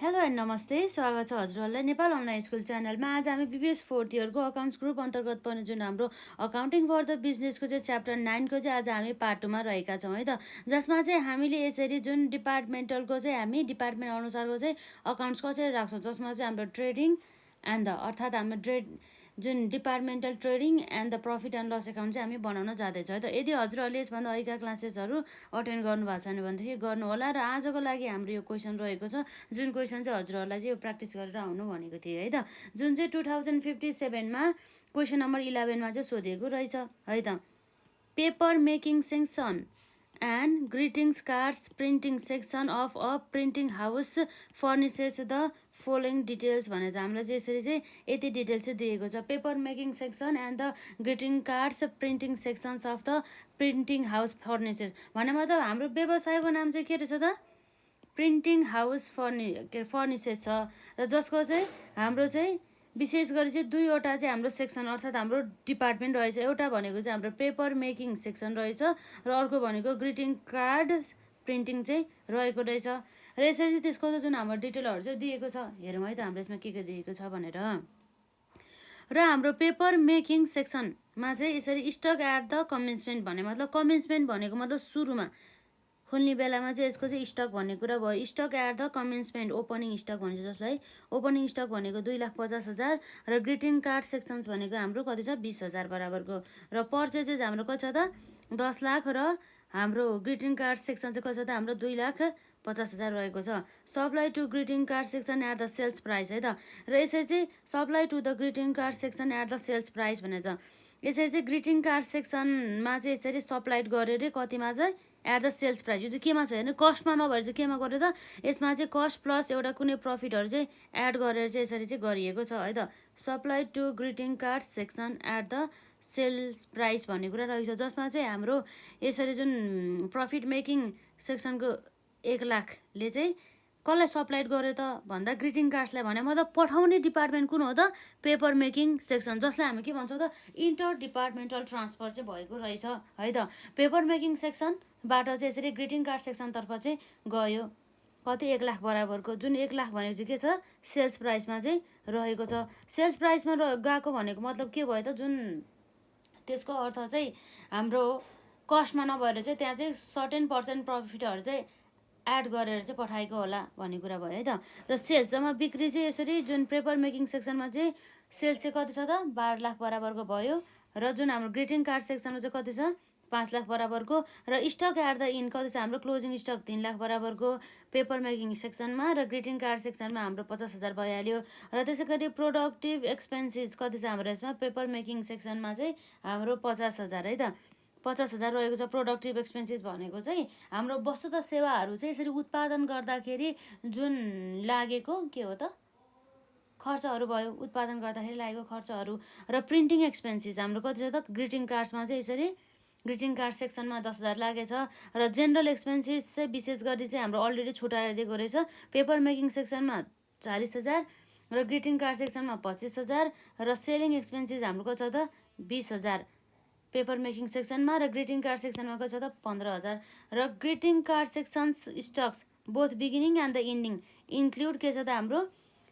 Hello and नमस्ते, स्वागत छ हजुरहरूलाई नेपाल अनलाइन स्कुल च्यानलमा। आज हामी बिबिएस 4th इयरको अकाउन्ट्स ग्रुप अन्तर्गत पर्ने जुन हाम्रो अकाउन्टिङ फर द बिजनेसको चाहिँ च्याप्टर 9को चाहिँ आज हामी पार्ट 2मा रहेका छौँ है त। जसमा चाहिँ हामीले यसरी जुन डिपार्टमेन्टलको चाहिँ हामी डिपार्टमेन्ट अनुसारको चाहिँ अकाउन्ट्स कसरी राख्छौँ, जसमा चाहिँ हाम्रो ट्रेडिङ एन्ड द अर्थात् हाम्रो जुन departmental trading and the profit and loss account चाहिँ हामी बनाउन जाँदैछौँ है त। यदि हजुरहरूले यसभन्दा अघिका क्लासेसहरू अटेन्ड गर्नुभएको छैन भनेदेखि गर्नु होला। र आजको लागि हाम्रो यो क्वेसन रहेको छ, जुन क्वेसन चाहिँ हजुरहरूलाई चाहिँ यो प्र्याक्टिस गरेर आउनु भनेको थिएँ है त। जुन चाहिँ 2057मा क्वेसन नम्बर 11मा चाहिँ सोधिएको रहेछ है त। Paper making section and greetings cards printing section of a printing house furnishes the following details भने चाहिँ हामीलाई चाहिँ यसरी चाहिँ यति डिटेल्स चाहिँ दिएको छ। Paper making section and the greeting cards printing sections of the printing house furnitures भने मतलब हाम्रो व्यवसायको नाम चाहिँ के रहेछ त, प्रिन्टिङ हाउस फर्निचर्स छ। र जसको चाहिँ हाम्रो चाहिँ विशेष गरी चाहिँ दुईवटा चाहिँ हाम्रो सेक्सन अर्थात् हाम्रो डिपार्टमेन्ट रहेछ। एउटा भनेको चाहिँ हाम्रो पेपर मेकिङ सेक्सन रहेछ र अर्को भनेको ग्रिटिङ कार्ड प्रिन्टिङ चाहिँ रहेको रहेछ। र यसरी चाहिँ त्यसको जुन हाम्रो डिटेलहरू चाहिँ दिएको छ, हेरौँ है त हाम्रो यसमा के दिएको छ भनेर। र हाम्रो पेपर मेकिङ सेक्सनमा चाहिँ यसरी स्टक एट द कमेन्समेन्ट भने मतलब कमेन्समेन्ट भनेको मतलब सुरुमा खोल्ने बेलामा चाहिँ यसको चाहिँ स्टक भन्ने कुरा भयो। Stock at the commencement opening stock भन्छ, जसलाई ओपनिङ स्टक भनेको 2,50,000 र ग्रिटिङ कार्ड सेक्सन्स भनेको हाम्रो कति छ 20,000 बराबरको। र पर्चेजेस हाम्रो कति छ त 10 लाख र हाम्रो ग्रिटिङ कार्ड सेक्सन चाहिँ कति छ त हाम्रो 2,50,000 रहेको छ। Supply to greeting card section at the sales price है त। र यसरी चाहिँ supply to the greeting card section at the sales price भनेको छ। यसरी चाहिँ ग्रिटिङ कार्ड सेक्सनमा चाहिँ यसरी सप्लाई गरेर कतिमा चाहिँ एट द सेल्स प्राइस, यो चाहिँ केमा छ हेर्नु, कस्टमा नभएर चाहिँ केमा गर्यो त, यसमा चाहिँ कस्ट प्लस एउटा कुनै प्रफिटहरू चाहिँ एड गरेर चाहिँ यसरी चाहिँ गरिएको छ है त। Supply to greeting card section at the sales price भन्ने कुरा रहेको छ, जसमा चाहिँ हाम्रो यसरी जुन प्रफिट मेकिङ सेक्सनको 1 लाखले चाहिँ कसलाई सप्लाई गर्यो त भन्दा ग्रिटिङ कार्ड्सलाई भने मतलब पठाउने डिपार्टमेन्ट कुन हो त, पेपर मेकिङ सेक्सन, जसलाई हामी के भन्छौँ त इन्टर डिपार्टमेन्टल ट्रान्सफर चाहिँ भएको रहेछ है त। पेपर मेकिङ सेक्सनबाट चाहिँ यसरी ग्रिटिङ कार्ड सेक्सनतर्फ चाहिँ गयो कति 1 लाख बराबरको, जुन 1 लाख भनेको चाहिँ के छ सेल्स प्राइसमा चाहिँ रहेको छ। सेल्स प्राइसमा गएको भनेको मतलब के भयो त, जुन त्यसको अर्थ चाहिँ हाम्रो कस्टमा नभएर चाहिँ त्यहाँ चाहिँ सर्टेन % प्रफिटहरू चाहिँ एड गरेर चाहिँ पठाएको होला भन्ने कुरा भयो है त। र सेल्स जम्मा बिक्री चाहिँ यसरी जुन पेपर मेकिङ सेक्सनमा चाहिँ सेल्स चाहिँ कति छ त 12 लाख बराबरको भयो। र जुन हाम्रो ग्रिटिङ कार्ड सेक्सनमा चाहिँ कति छ 5 लाख बराबरको। र स्टक एट द इन कति छ हाम्रो क्लोजिङ स्टक 3 लाख बराबरको पेपर मेकिङ सेक्सनमा, र ग्रिटिङ कार्ड सेक्सनमा हाम्रो 50,000 भइहाल्यो। र त्यसै गरी प्रोडक्टिभ एक्सपेन्सेस कति छ हाम्रो यसमा पेपर मेकिङ सेक्सनमा चाहिँ हाम्रो 50,000 है त, 50,000 रहेको छ। प्रोडक्टिभ एक्सपेन्सेस भनेको चाहिँ हाम्रो वस्तु त सेवाहरू चाहिँ यसरी उत्पादन गर्दाखेरि जुन लागेको के हो त खर्चहरू भयो, उत्पादन गर्दाखेरि लागेको खर्चहरू। र प्रिन्टिङ एक्सपेन्सेस हाम्रो कति छ त ग्रिटिङ कार्ड्समा चाहिँ यसरी ग्रिटिङ कार्ड सेक्सनमा 10,000 लागेछ। र जेनरल एक्सपेन्सेस चाहिँ विशेष गरी चाहिँ हाम्रो अलरेडी छुटाएर दिएको रहेछ। पेपर मेकिङ सेक्सनमा 40,000 र ग्रिटिङ कार्ड सेक्सनमा 25,000 र सेलिङ एक्सपेन्सेस हाम्रो कति छ त 20,000 पेपर मेकिङ सेक्सनमा, र ग्रिटिङ कार्ड सेक्सनमा कति छ त 15,000। र greeting card sections stocks both beginning and the ending include के छ त हाम्रो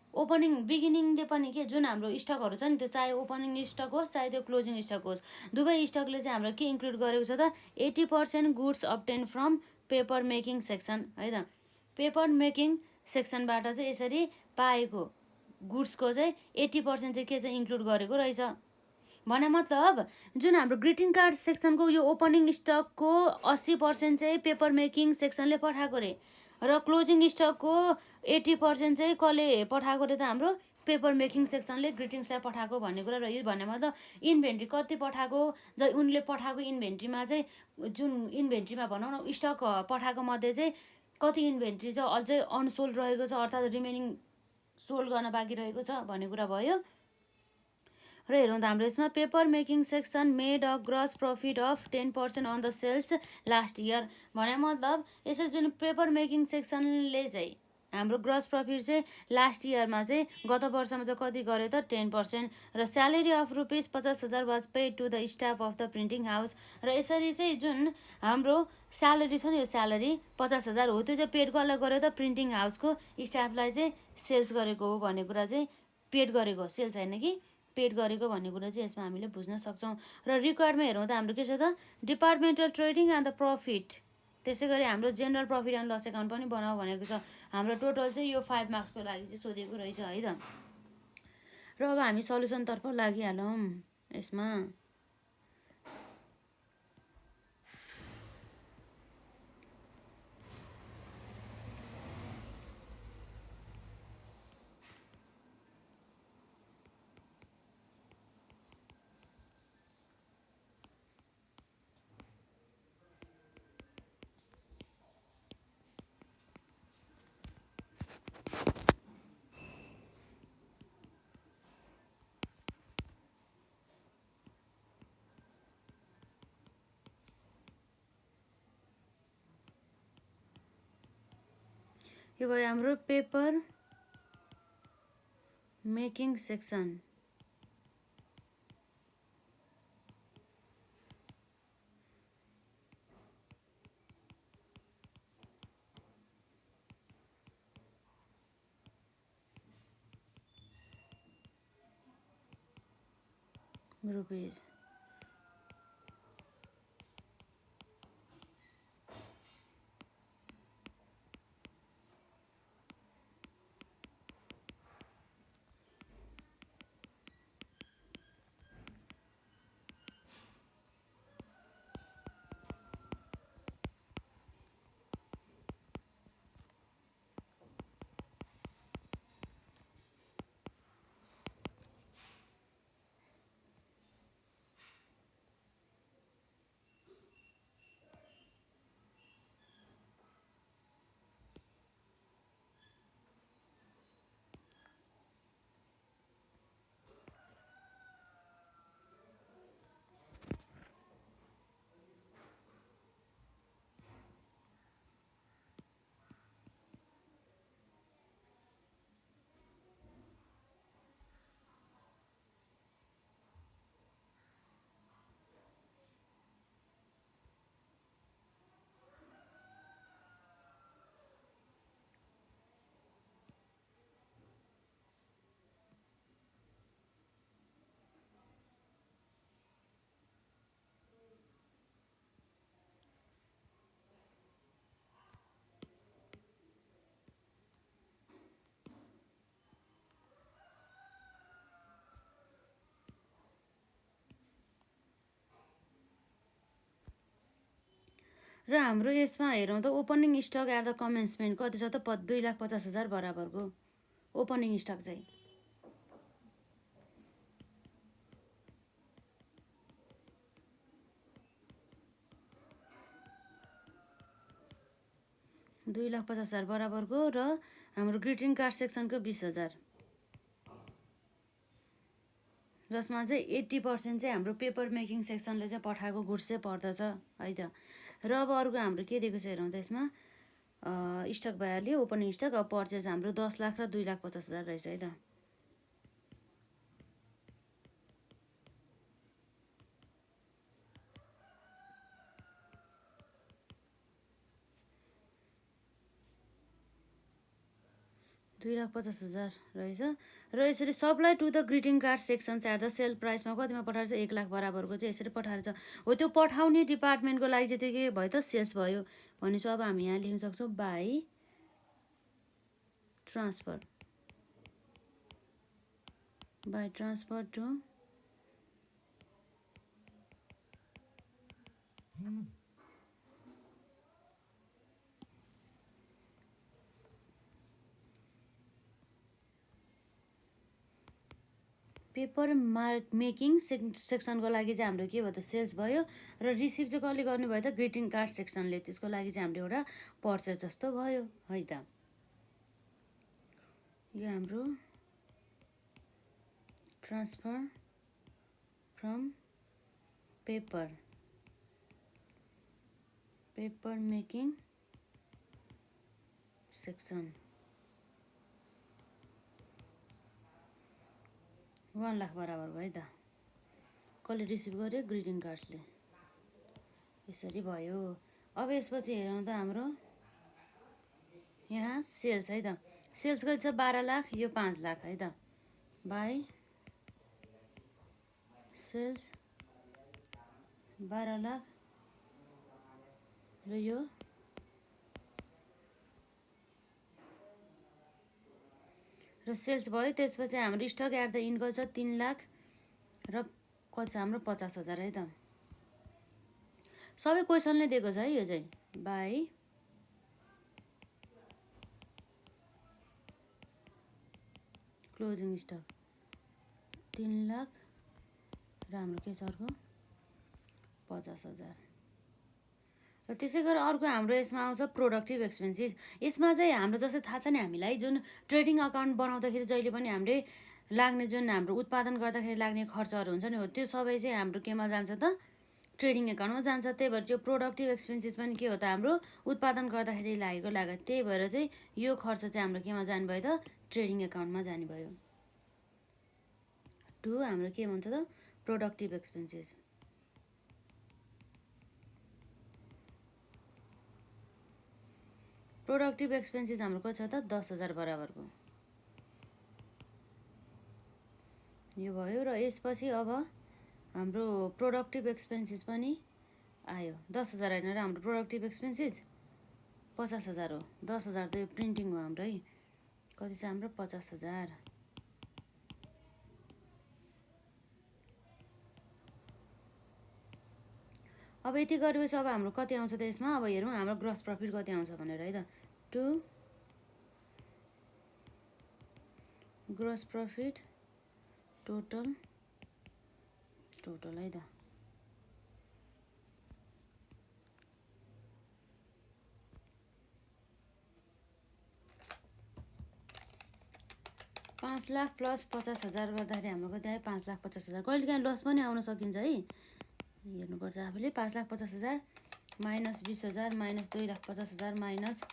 ओपनिङ बिगिनिङले पनि के जुन हाम्रो स्टकहरू छ नि, त्यो चाहे ओपनिङ स्टक होस् चाहे त्यो क्लोजिङ स्टक होस्, दुवै स्टकले चाहिँ हाम्रो के इन्क्लुड गरेको छ त 80% goods obtain from paper making section है त। पेपर मेकिङ सेक्सनबाट चाहिँ यसरी पाएको गुड्सको चाहिँ 80% चाहिँ के चाहिँ इन्क्लुड गरेको रहेछ भने मतलब जुन हाम्रो ग्रिटिङ कार्ड सेक्सनको यो ओपनिङ स्टकको 80% चाहिँ पेपर मेकिङ सेक्सनले पठाएको रे, र क्लोजिङ स्टकको 80% चाहिँ कसले पठाएको रे त हाम्रो पेपर मेकिङ सेक्सनले ग्रिटिङ्सलाई पठाएको भन्ने कुरा रह्यो। भन्ने मतलब इन्भेन्ट्री कति पठाएको, उनले पठाएको इन्भेन्ट्रीमा चाहिँ जुन इन्भेन्ट्रीमा भनौँ न स्टक पठाएको मध्ये चाहिँ कति इन्भेन्ट्री चाहिँ अझै अनसोल्ड रहेको छ अर्थात् रिमेनिङ सोल्ड गर्न बाँकी रहेको छ भन्ने कुरा भयो। र हेरौँ त हाम्रो यसमा paper making section made a gross profit of 10% on the sales last year भने मतलब यसरी जुन पेपर मेकिङ सेक्सनले चाहिँ हाम्रो ग्रस प्रफिट चाहिँ लास्ट इयरमा चाहिँ गत वर्षमा चाहिँ कति गर्यो त 10%। र salary of rupees 50,000 was paid to the staff of the printing house. र यसरी चाहिँ जुन हाम्रो स्यालेरी छ नि, यो स्यालेरी 50,000 हो, त्यो चाहिँ पेड कसलाई गर्यो त प्रिन्टिङ हाउसको स्टाफलाई चाहिँ सेल्स गरेको हो भन्ने कुरा चाहिँ, पेड गरेको हो, सेल्स होइन कि पेड गरेको भन्ने कुरा चाहिँ यसमा हामीले बुझ्न सक्छौँ। र रिक्वायर्डमा हेरौँ त हाम्रो के छ त departmental trading and the profit. त्यसै गरी हाम्रो general profit and loss account पनि बनाऊ भनेको छ। हाम्रो टोटल चाहिँ यो 5 मार्क्सको लागि चाहिँ सोधेको रहेछ है त। र अब हामी सल्युसनतर्फ लागिहालौँ यसमा। यो भयो हाम्रो पेपर मेकिङ सेक्सन। रुपिज र हाम्रो यसमा हेरौँ त opening stock at the commencement कति छ त 2,50,000 बराबरको ओपनिङ स्टक चाहिँ। $2,50,000 बराबरको। र हाम्रो ग्रिटिङ कार्ड सेक्सनको 20,000, जसमा चाहिँ 80% चाहिँ हाम्रो पेपर मेकिङ सेक्सनले चाहिँ पठाएको गुड्स चाहिँ पर्दछ है त। र अब अर्को हाम्रो के दिएको छ हेरौँ त यसमा स्टक भइहाल्यो ओपनिङ स्टक। अब पर्चेज हाम्रो 10 लाख र 2,50,000 रहेछ है त। $2,50,000 रहेछ। र यसरी supply to the greeting card section at the sale प्राइसमा कतिमा पठाएर चाहिँ 1 लाख बराबरको चाहिँ यसरी पठाएर छ। हो त्यो पठाउने डिपार्टमेन्टको लागि चाहिँ त्यो के भयो त सेल्स भयो भनेपछि अब हामी यहाँ लेख्न सक्छौँ by transfer to paper making सेक्सनको लागि चाहिँ हाम्रो के भयो त सेल्स भयो। र रिसिभ चाहिँ कसले गर्नुभयो त ग्रिटिङ कार्ड सेक्सनले। त्यसको लागि चाहिँ हाम्रो एउटा पर्चेज जस्तो भयो है त। यो हाम्रो transfer from paper making section 1 lakh बराबर भयो है त। कसले रिसिभ गर्यो? ग्रिटिङ कार्ड्सले। यसरी भयो। अब यसपछि हेरौँ त हाम्रो यहाँ सेल्स है त। सेल्स कति छ? 12 लाख, यो 5 लाख है त। बाई सेल्स 12 लाख र यो र सेल्स भयो। त्यसपछि हाम्रो स्टक एट द इन्कल छ 3 लाख र कति छ हाम्रो 50,000 है त। सबै क्वेसनले दिएको छ है यो चाहिँ। बाई क्लोजिङ स्टक 3 लाख र हाम्रो के छ अर्को 50,000। र त्यसै गरेर अर्को हाम्रो यसमा आउँछ प्रोडक्टिभ एक्सपेन्सेस। यसमा चाहिँ हाम्रो जस्तै थाहा छ नि हामीलाई, जुन ट्रेडिङ अकाउन्ट बनाउँदाखेरि जहिले पनि हामीले लाग्ने जुन हाम्रो उत्पादन गर्दाखेरि लाग्ने खर्चहरू हुन्छ नि, हो त्यो सबै चाहिँ हाम्रो केमा जान्छ त? ट्रेडिङ एकाउन्टमा जान्छ। त्यही भएर त्यो प्रोडक्टिभ एक्सपेन्सेस पनि के हो त? हाम्रो उत्पादन गर्दाखेरि लागेको लागत। त्यही भएर चाहिँ यो खर्च चाहिँ हाम्रो केमा जानुभयो त? ट्रेडिङ एकाउन्टमा जानुभयो। 2 हाम्रो के भन्छ त? Productive expenses. प्रोडक्टिभ एक्सपेन्सेस हाम्रो कति छ त? 10,000 बराबरको यो भयो। र यसपछि अब हाम्रो प्रोडक्टिभ एक्सपेन्सेस पनि आयो। 10,000 होइन र हाम्रो प्रोडक्टिभ एक्सपेन्सेस 50,000 हो। 10,000 त यो प्रिन्टिङ हो हाम्रो है। कति छ हाम्रो? 50,000। अब यति गरेपछि अब हाम्रो कति आउँछ त यसमा? अब हेरौँ हाम्रो ग्रस प्रफिट कति आउँछ भनेर है त। 2 ग्रस प्रफिट टोटल है त। 5 लाख प्लस 50,000 गर्दाखेरि हाम्रो कति आयो? 5,50,000। कहिलेकाहीँ लस पनि आउन सकिन्छ है, हेर्नुपर्छ आफूले। 5,50,000 माइनस 20,000 माइनस 2,50,000 माइनस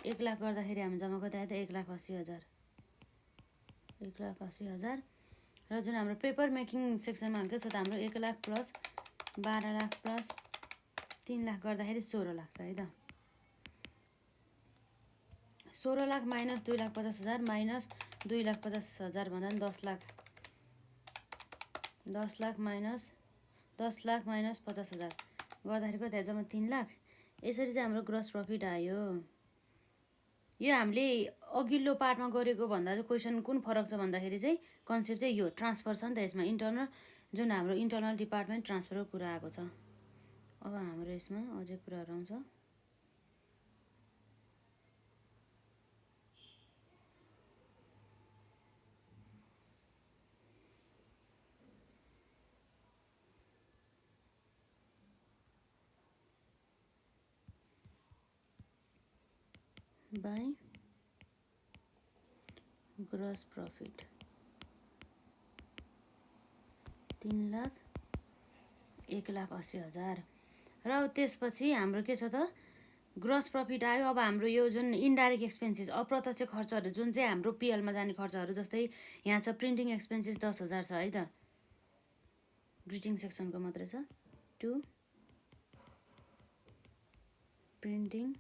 1 लाख गर्दाखेरि हामी जम्मा कति आयो त? 1,80,000। 1,80,000 र जुन हाम्रो पेपर मेकिङ सेक्सनमा के छ त? हाम्रो 1 लाख प्लस 12 लाख प्लस 3 लाख गर्दाखेरि 16 लाख छ है त। 16 लाख माइनस 2,50,000 माइनस 2,50,000 भन्दा पनि 10 लाख। 10 लाख माइनस 50,000 गर्दाखेरि कति आयो? जम्मा 3 लाख। यसरी चाहिँ हाम्रो ग्रस प्रफिट आयो। यो हामीले अघिल्लो पार्टमा गरेको भन्दा चाहिँ क्वेसन कुन फरक छ भन्दाखेरि चाहिँ कन्सेप्ट चाहिँ यो ट्रान्सफर छ नि त यसमा। इन्टर्नल जुन हाम्रो इन्टर्नल डिपार्टमेन्ट ट्रान्सफरको कुरा आएको छ। अब हाम्रो यसमा अझै कुराहरू आउँछ। बाई ग्रस प्रफिट 3 लाख 1,80,000 र त्यसपछि हाम्रो के छ त? ग्रस प्रफिट आयो। अब हाम्रो यो जुन इन्डाइरेक्ट एक्सपेन्सेस अप्रत्यक्ष खर्चहरू जुन चाहिँ हाम्रो पिएलमा जाने खर्चहरू, जस्तै यहाँ छ प्रिन्टिङ एक्सपेन्सेस 10,000 छ है त। ग्रिटिङ सेक्सनको मात्रै छ। 2 प्रिन्टिङ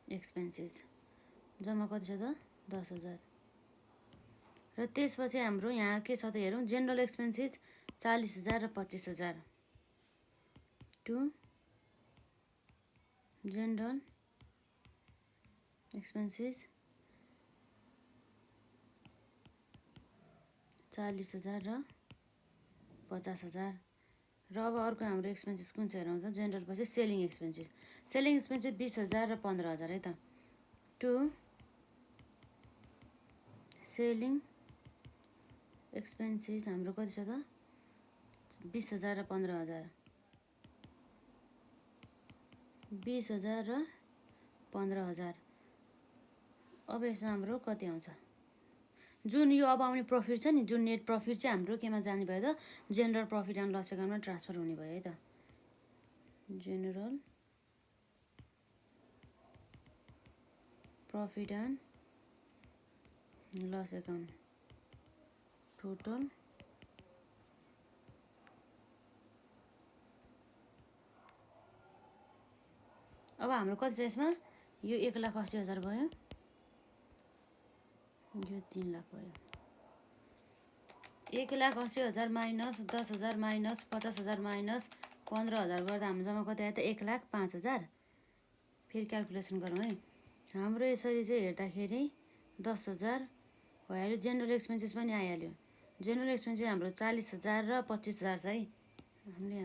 एक्सपेन्सेस जम्मा कति छ त? 10,000। र त्यसपछि हाम्रो यहाँ के छ त हेरौँ। जेनरल एक्सपेन्सेस 40,000 र 25,000। 2 जेनरल एक्सपेन्सेस 40,000 र 50,000। र अब अर्को हाम्रो एक्सपेन्सेस कुन चाहिँ हेरौँ त? जेनरल पछि सेलिङ एक्सपेन्सेस। सेलिङ एक्सपेन्सेस 20,000 र 15,000 है त। 2 सेलिङ एक्सपेन्सेस हाम्रो कति छ त? 20,000 र 15,000। 20,000 र 15,000। अब यसमा हाम्रो कति आउँछ? जुन यो अब आउने प्रफिट छ नि, जुन नेट प्रफिट चाहिँ हाम्रो केमा जाने भयो त? जेनरल प्रफिट एन्ड लस एकाउन्टमा ट्रान्सफर हुने भयो है त। General profit and loss account total अब हाम्रो कति छ यसमा यो 1,80,000 भयो यो 3 लाख भयो 1,80,000 माइनस 10,000 माइनस 50,000 माइनस 15,000 गर्दा हाम्रो जम्मा कति आयो त 1,05,000 फेरि क्यालकुलेसन गरौँ है हाम्रो यसरी चाहिँ हेर्दाखेरि 10,000 भइहाल्यो जेनरल एक्सपेन्सेस पनि आइहाल्यो जेनरल एक्सपेन्सेस हाम्रो 40,000 र 25,000 छ है हामीले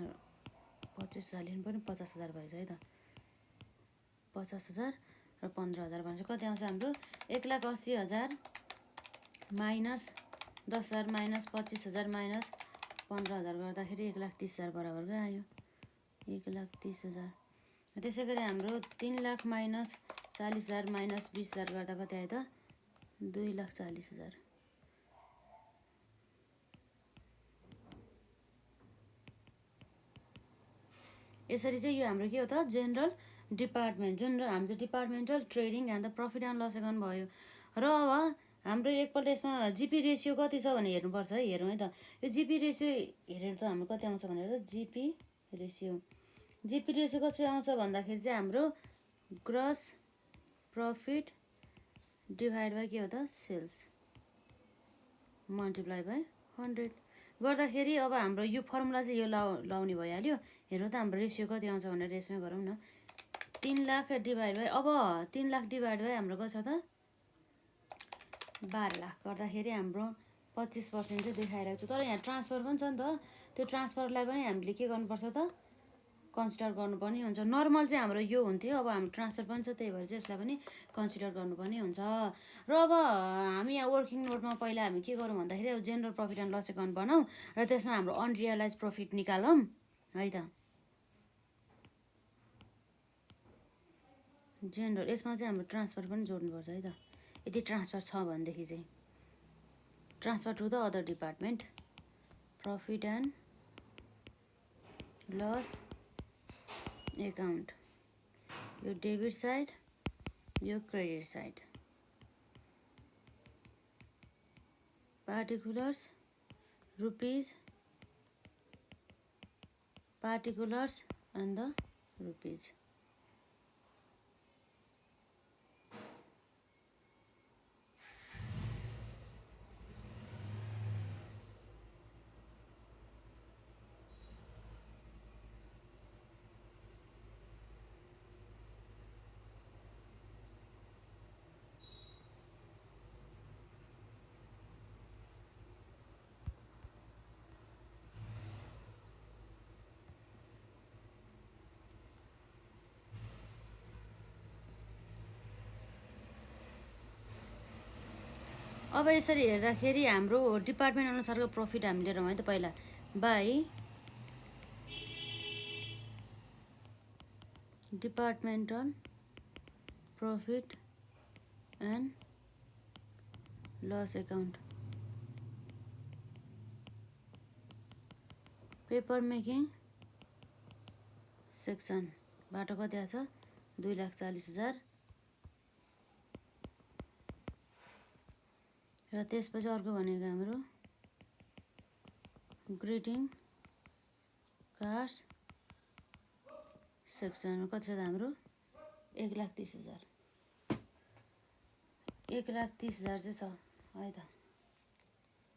25,000 लिनु पनि 50,000 भएछ है त 50,000 र 15,000 भनेपछि कति आउँछ हाम्रो 1,80,000 माइनस 10,000 माइनस 25,000 माइनस 15,000 गर्दाखेरि 1,30,000 बराबरकै आयो 1,30,000 त्यसै गरी हाम्रो 3 लाख माइनस 40,000 माइनस 20,000 गर्दा कति आयो त 2,40,000 यसरी चाहिँ यो हाम्रो के हो त जेनरल डिपार्टमेन्ट जुन हाम्रो चाहिँ departmental trading and the profit and loss account भयो र अब हाम्रो एकपल्ट यसमा जिपी रेसियो कति छ भने हेर्नुपर्छ है हेरौँ है त यो जिपी रेसियो हेरेर त हाम्रो कति आउँछ भनेर जिपी रेसियो कसरी आउँछ भन्दाखेरि चाहिँ हाम्रो ग्रस प्रफिट डिभाइड बाई के हो त सेल्स मल्टिप्लाई बाई 100 गर्दाखेरि अब हाम्रो यो फर्मुला चाहिँ यो लाउने भइहाल्यो हेरौँ त हाम्रो रेसियो कति आउँछ भनेर यसमै गरौँ न 3 लाख डिभाइड बाई अब 3 लाख डिभाइड बाई हाम्रो कति छ त 12 लाख गर्दाखेरि हाम्रो 25% चाहिँ देखाइरहेको छ तर यहाँ ट्रान्सफर पनि छ नि त त्यो ट्रान्सफरलाई पनि हामीले के गर्नुपर्छ त कन्सिडर गर्नुपर्ने हुन्छ नर्मल चाहिँ हाम्रो यो हुन्थ्यो अब हाम्रो ट्रान्सफर पनि छ त्यही भएर चाहिँ यसलाई पनि कन्सिडर गर्नुपर्ने हुन्छ र अब हामी यहाँ वर्किङ नोटमा पहिला हामी के गरौँ भन्दाखेरि अब general profit and loss account बनाऊँ र त्यसमा हाम्रो अनरियलाइज प्रफिट निकालौँ है त जेनरल यसमा चाहिँ हाम्रो ट्रान्सफर पनि जोड्नुपर्छ है त यदि ट्रान्सफर छ भनेदेखि चाहिँ transfer to the other department profit and loss account यो डेबिट साइड यो credit side particulars rupees particulars and the rupees अब यसरी हेर्दाखेरि हाम्रो डिपार्टमेन्ट अनुसारको प्रफिट हामी लिएर है त पहिला by departmental profit and loss account paper making section बाटो कति आछ 2,40,000 र त्यसपछि अर्को भनेको हाम्रो ग्रिटिङ कार्ड्स सेक्सन कति छ त हाम्रो 1,30,000 1,30,000 चाहिँ छ है त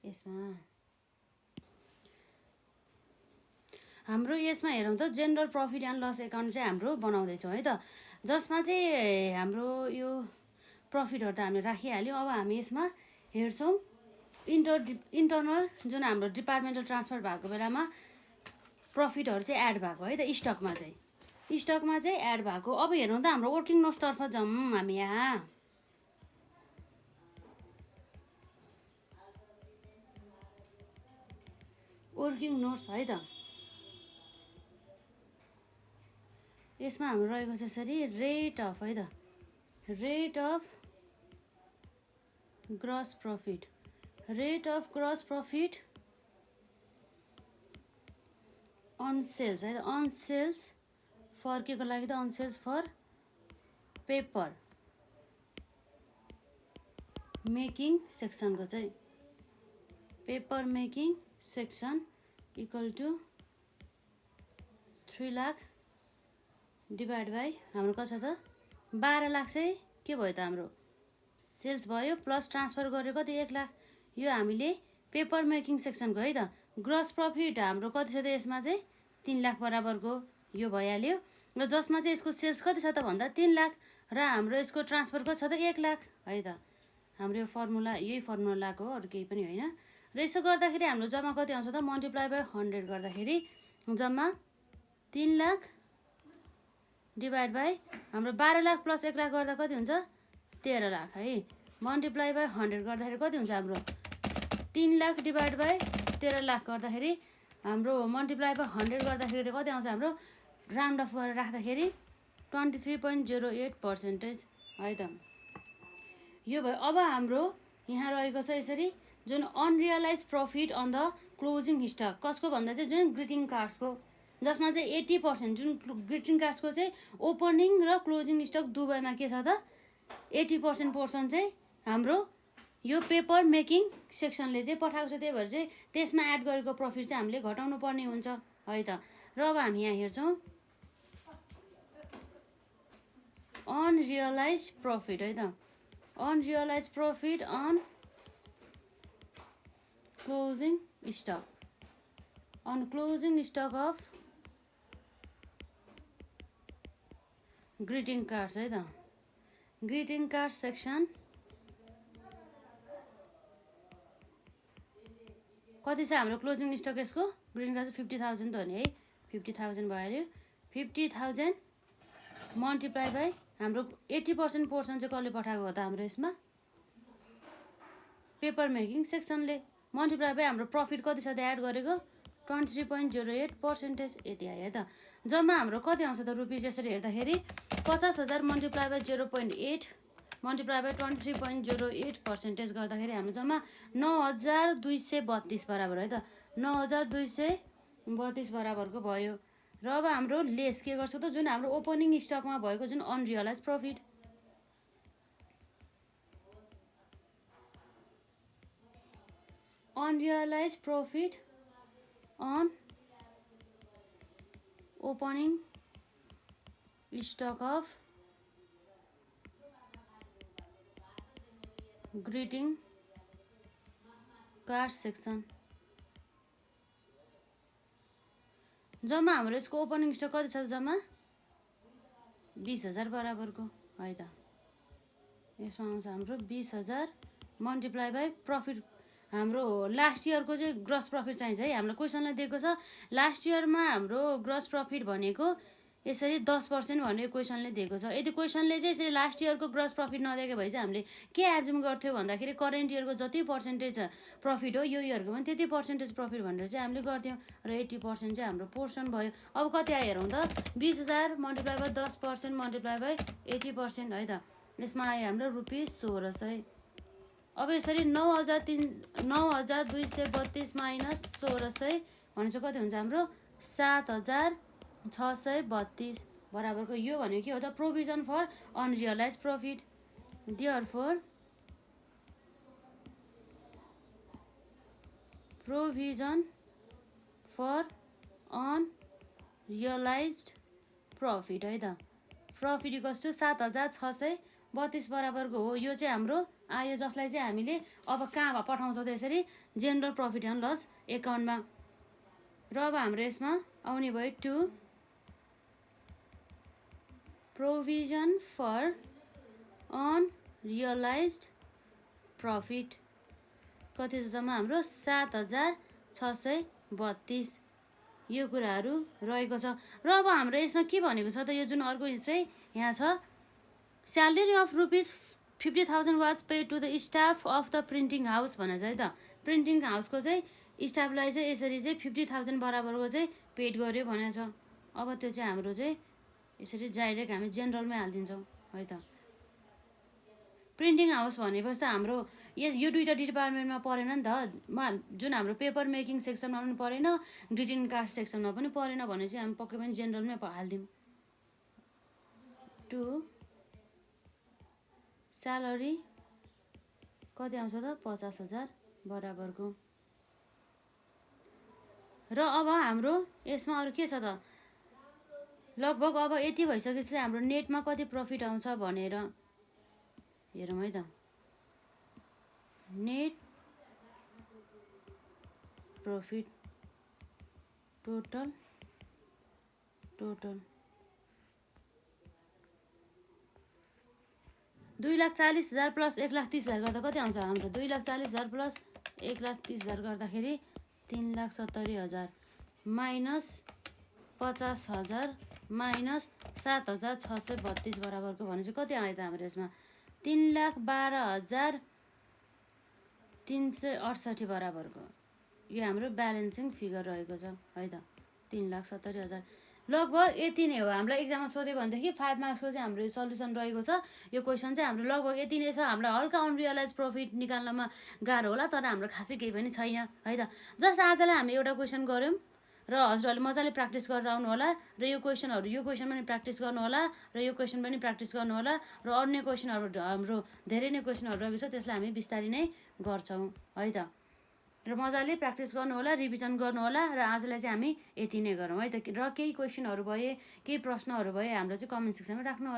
यसमा हाम्रो यसमा हेरौँ त general profit and loss account चाहिँ हाम्रो बनाउँदैछौँ है त जसमा चाहिँ हाम्रो यो प्रफिटहरू त हामीले राखिहाल्यौँ अब हामी यसमा हेर्छौँ इन्टरनल जुन हाम्रो डिपार्टमेन्टल ट्रान्सफर भएको बेलामा प्रफिटहरू चाहिँ एड भएको है त स्टकमा चाहिँ एड भएको अब हेरौँ त हाम्रो वर्किङ नोट्सतर्फ जाउँ हामी यहाँ वर्किङ नोट्स है त यसमा हाम्रो रहेको छ यसरी रेट अफ है त rate of gross profit on sales है त अन सेल्स फर के को लागि त on sales for paper making सेक्सनको चाहिँ paper making section equal to 3 lakh divide by हाम्रो कति छ त 12 लाख चाहिँ के भयो त हाम्रो सेल्स भयो प्लस ट्रान्सफर गरेको कति 1 लाख। यो हामीले पेपर मेकिङ सेक्सनको है त। ग्रस प्रफिट हाम्रो कति छ त यसमा चाहिँ 3 लाख बराबरको यो भइहाल्यो र जसमा चाहिँ यसको सेल्स कति छ त भन्दा 3 लाख र हाम्रो यसको ट्रान्सफर कति छ त 1 लाख है त। हाम्रो यो फर्मुला यही फर्मुलाको अरू केही पनि होइन र यसो गर्दाखेरि हाम्रो जम्मा कति आउँछ त मल्टिप्लाई बाई 100 गर्दाखेरि जम्मा 3 लाख डिभाइड बाई हाम्रो 12 लाख प्लस 1 लाख गर्दा कति हुन्छ 13 लाख है। मल्टिप्लाई बाई 100 गर्दाखेरि कति हुन्छ हाम्रो 3 लाख डिभाइड बाई 13 लाख गर्दाखेरि हाम्रो मल्टिप्लाई बाई 100 गर्दाखेरि कति आउँछ हाम्रो राउन्ड अफ गरेर राख्दाखेरि 23.08% है त। यो भयो। अब हाम्रो यहाँ रहेको छ यसरी जुन unrealised profit on the closing stock कसको भन्दा चाहिँ जुन ग्रिटिङ कार्ड्सको जसमा चाहिँ 80% जुन ग्रिटिङ कार्ड्सको चाहिँ ओपनिङ र क्लोजिङ स्टक दुवैमा के छ त 80% पोर्सन चाहिँ हाम्रो यो पेपर मेकिङ सेक्सनले चाहिँ पठाएको छ। त्यही भएर चाहिँ त्यसमा एड गरेको प्रफिट चाहिँ हामीले घटाउनु पर्ने हुन्छ है त। र अब हामी यहाँ हेर्छौँ अनरियलाइज प्रफिट है त। Unrealised profit on closing stock on closing stock of greeting cards है त। ग्रिटिङ कार्ड सेक्सन कति छ हाम्रो क्लोजिङ स्टक यसको ग्रिटिङ कार्ड चाहिँ 50,000 त हो नि है 50,000 भइहाल्यो। 50,000 मल्टिप्लाई बाई हाम्रो 80% पोर्सन चाहिँ कसले पठाएको हो त हाम्रो यसमा पेपर मेकिङ सेक्सनले मल्टिप्लाई बाई हाम्रो प्रफिट कति छ त एड गरेको 23.08% यति आयो है त। जम्मा हाम्रो कति आउँछ त रुपिस यसरी हेर्दाखेरि 50,000 मल्टिप्लाई बाई 0.8 मल्टिप्लाई बाई 23.08% गर्दाखेरि हाम्रो जम्मा 9,232 बराबर है त। 9,232 बराबरको भयो। र अब हाम्रो लेस के गर्छ त जुन हाम्रो ओपनिङ स्टकमा भएको जुन unrealised profit unrealised profit on opening stock of greeting card section जम्मा हाम्रो यसको ओपनिङ स्टक कति छ जम्मा 20,000 बराबरको है त। यसमा आउँछ हाम्रो 20,000 मल्टिप्लाई बाई प्रफिट हाम्रो लास्ट इयरको चाहिँ ग्रस प्रफिट चाहिन्छ है। हाम्रो क्वेसनले दिएको छ लास्ट इयरमा हाम्रो ग्रस प्रफिट भनेको यसरी 10% भनेर क्वेसनले दिएको छ। यदि क्वेसनले चाहिँ यसरी लास्ट इयरको ग्रस प्रफिट नदिएको भए चाहिँ हामीले के एजुम गर्थ्यो भन्दाखेरि करेन्ट इयरको जति पर्सेन्टेज प्रफिट हो यो इयरको पनि त्यति पर्सेन्टेज प्रफिट भनेर चाहिँ हामीले गर्थ्यौँ र 80% चाहिँ हाम्रो पोर्सन भयो। अब कति आयो हेरौँ त 20,000 मल्टिप्लाई बाई 10% मल्टिप्लाई बाई 80% है त। यसमा आयो हाम्रो रुपिस 1600। अब यसरी 9,232 माइनस 1600 भनेपछि कति हुन्छ हाम्रो 7,632 बराबरको। यो भनेको के हो त provision for unrealised profit. Therefore provision for unrealised profit है त। प्रफिट इक्वल्स टु 7,632 बराबरको हो। यो चाहिँ हाम्रो आयो जसलाई चाहिँ हामीले अब कहाँ पठाउँछौँ त यसरी जेनरल प्रफिट एन्ड लस एकाउन्टमा। र अब हाम्रो यसमा आउने भयो to provision for unrealised profit कति छ जम्मा हाम्रो 7,632 यो कुराहरू रहेको छ। र अब हाम्रो यसमा के भनेको छ त यो जुन अर्को चाहिँ यहाँ छ salary of rupees 50,000 was paid to the staff of the printing house भनेर चाहिँ त प्रिन्टिङ हाउसको चाहिँ स्टाफलाई चाहिँ यसरी चाहिँ 50,000 बराबरको चाहिँ पेड गर्यो भनेको छ। अब त्यो चाहिँ हाम्रो चाहिँ यसरी डाइरेक्ट हामी जेनरलमै हालिदिन्छौँ है त। प्रिन्टिङ हाउस भनेपछि त हाम्रो यो दुईवटा डिपार्टमेन्टमा परेन नि त जुन हाम्रो पेपर मेकिङ सेक्सनमा पनि परेन ग्रिटिङ कार्ड सेक्सनमा पनि परेन भने चाहिँ हामी पक्कै पनि जेनरलमै हालिदिउँ। टु स्यालेरी कति आउँछ त 50,000 बराबरको। र अब हाम्रो यसमा अरू के छ त लगभग अब यति भइसकेपछि हाम्रो नेटमा कति प्रफिट आउँछ भनेर हेरौँ है त। नेट प्रफिट टोटल 2,40,000 प्लस 1,30,000 गर्दा कति आउँछ हाम्रो 2,40,000 प्लस 1,30,000 गर्दाखेरि 3,70,000 माइनस 50,000 माइनस 7,632 बराबरको भनेपछि कति आयो त हाम्रो यसमा 3,12,368 बराबरको। यो हाम्रो ब्यालेन्सिङ फिगर रहेको छ है त 3,70,000। लगभग यति नै हो। हामीलाई एक्जाममा सोध्यो भनेदेखि 5 मार्क्सको चाहिँ हाम्रो सल्युसन रहेको छ। यो क्वेसन चाहिँ हाम्रो लगभग यति नै छ। हामीलाई हल्का अनरियलाइज प्रफिट निकाल्नमा गाह्रो होला, तर हाम्रो खासै केही पनि छैन है त। जस्ट आजलाई हामी एउटा क्वेसन गऱ्यौँ र हजुरहरूले मजाले प्र्याक्टिस गरेर आउनु होला र यो क्वेसन पनि प्र्याक्टिस गर्नु होला र यो क्वेसन पनि प्र्याक्टिस गर्नु होला र अन्य क्वेसनहरू हाम्रो धेरै नै क्वेसनहरू रहेको छ, त्यसलाई हामी बिस्तारै नै गर्छौँ है त। र मजाले प्र्याक्टिस गर्नु होला, रिभिजन गर्नु होला र आजलाई चाहिँ हामी यति नै गरौँ है त। र केही क्वेसनहरू भए केही प्रश्नहरू भए हाम्रो चाहिँ कमेन्ट सेक्सनमा राख्नु होला।